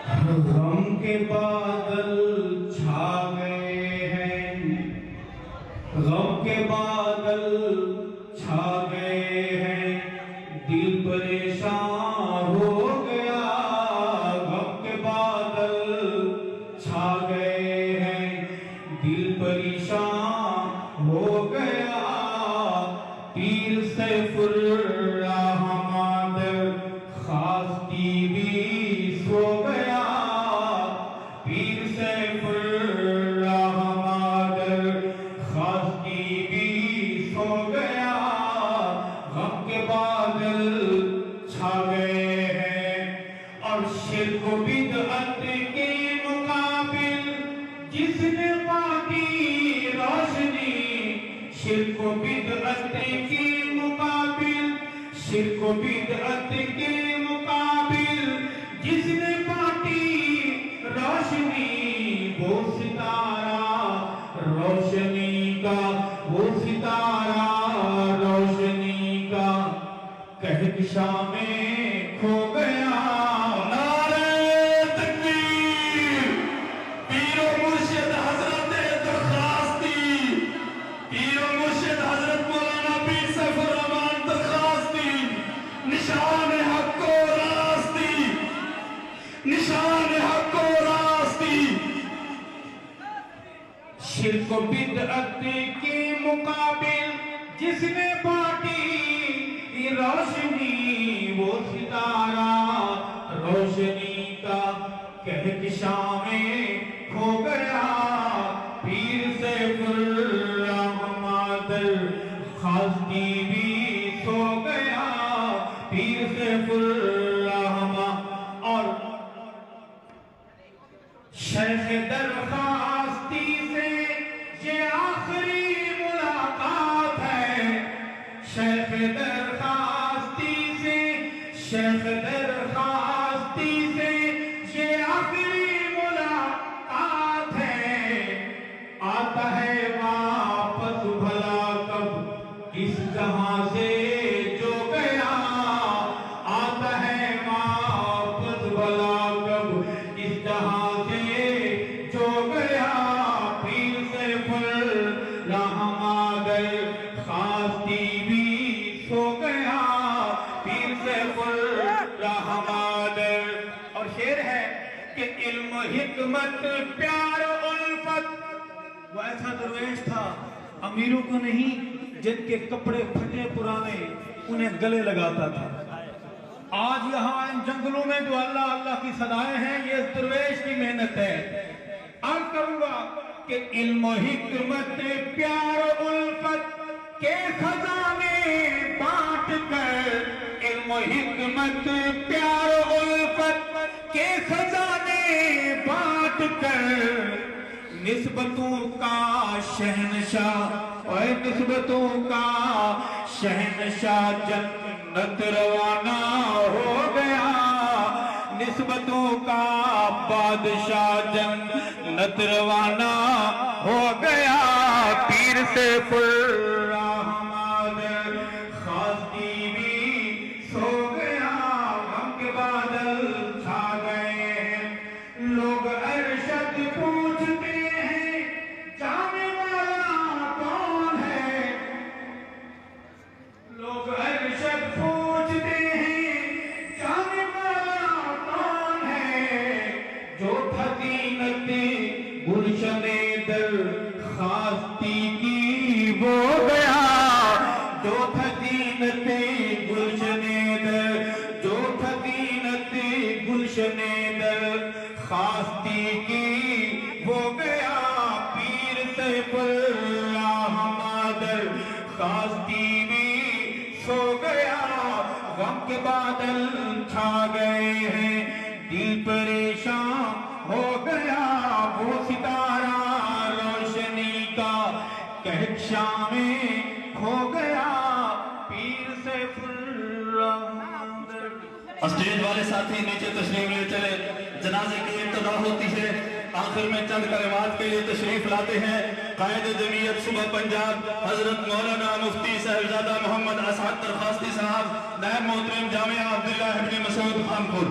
غم کے بادل چھا گئے ہیں، غم کے بادل چھا گئے ہیں، دل پریشان ہو گیا۔ غم کے بادل چھا گئے ہیں، دل پریشان ہو گیا۔ پیر سیف الرحمن خاستی بھی سو گیا، پیر سیف الرحمن خاستی بھی سو گیا۔ غم کے بادل چھا گئے ہیں، اور شرک و بدعت کے مقابل جس نے پاکی روشنی، شرک و بدعت کے مقابل، شرک و بدعت کے مقابل جس نے پاکی روشنی، وہ ستارہ روشنی کا، وہ ستارہ روشنی کا کہکشاں میں کھو گیا۔ نعرہ تکبیر! پیر و مرشد حضرت درخواستی، پیر و مرشد حضرت مولانا پیر سیف الرحمن درخواستی، نشان حق و راستی، نشان حق و راستی۔ شرک و بدعت کے مقابل جس نے باٹی روشنی، وہ ستارہ روشنی کا کہکشاں میں کھو گیا۔ پیر سیف الرحمن خاستی بھی سو گیا، پیر سیف الرحمن۔ اور شیخ درخواستی سے یہ آخری ملاقات ہے، شیخ درخواستی سے، شیخ درخواستی سے یہ آخری ملاقات ہے۔ آتا ہے واپس بھلا کب اس جہاں سے جو گیا، آتا ہے واپس بھلا کب اس جہاں سے جو گیا۔ پیر سیف الرحمن خاستی بھی سو گیا، پیر سیف الرحمن۔ اور شعر ہے کہ علم حکمت پیار الفت، وہ ایسا درویش تھا امیروں کو نہیں، جن کے کپڑے پھٹے پرانے انہیں گلے لگاتا تھا۔ آج یہاں ان جنگلوں میں جو اللہ اللہ کی صدائیں ہیں، یہ درویش کی محنت ہے۔ عرض کروں گا کہ علم و حکمت پیار الفت کے خزانے بانٹ کر، علم و حکمت پیار الفت کے خزانے بانٹ کر، نسبتوں کا شہنشاہ، اور نسبتوں کا شہنشاہ جنت روانہ ہو گیا، نسبتوں کا بادشاہ جنت روانہ ہو گیا۔ پیر سیف الرحمن خاستی بھی سو گیا، غم کے بادل چھا گئے ہیں۔ لوگ ارشد پوچھتے ہیں جانے والا کون ہے، لوگ ارشد پوچھتے ہیں جانے والا کون ہے، جو تھا زینت گلشن درخواستی کی وہ گیا، جو تھا زینت گلشن جو تھا زینت گلشن درخواستی کی وہ گیا۔ پیر سیف الرحمن خاستی بھی سو گیا، غم کے بادل چھا گئے ہیں، دل پریشان ہو گیا۔ وہ ستارہ روشنی کا کہکشاں میں کھو گیا، پیر سیف الرحمن۔ اسٹیج والے ساتھی نیچے تشریف لے چلے، جنازے کی ابتدا ہوتی ہے، آخر میں چند کلمات کے لیے تشریف لاتے ہیں قائد جمعیت صوبہ پنجاب حضرت مولانا مفتی صاحبزادہ محمد اسعد درخواستی صاحب، نائب محترم جامعہ عبداللہ ابن مسعود خانپور۔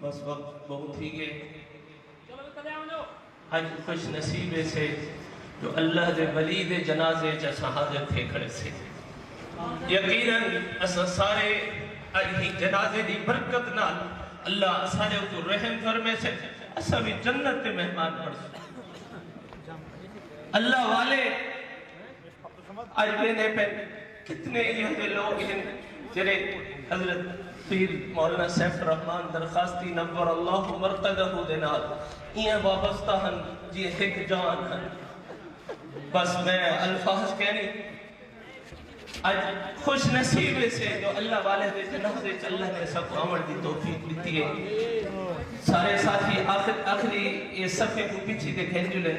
بس وقت بہت ہی گئے اج خوش نصیبے سے جو اللہ دے ولی دے جنازے جیسا حاضر تھے کھڑے سے یقیناً اسا سارے اج ہی جنازے دی برکت نال اللہ سارے تو رحم فرمے سے اسا بھی جنت کے مہمان بن سکتے اللہ والے آج لینے پہ کتنے یہ لوگ ہیں جنہیں حضرت پیر مولانا سیف الرحمن درخواستی نور اللہ مرقدہ دینال یہ وابستہ ہن جی ایک جان ہن بس میں الفاظ کہنی آج خوش نصیبے سے جو اللہ والے دے جنازے اللہ نے سب عمل دی توفیق دیتی ہے سارے ساتھی آخری یہ صفحے کو پیچھے کے گھنجلے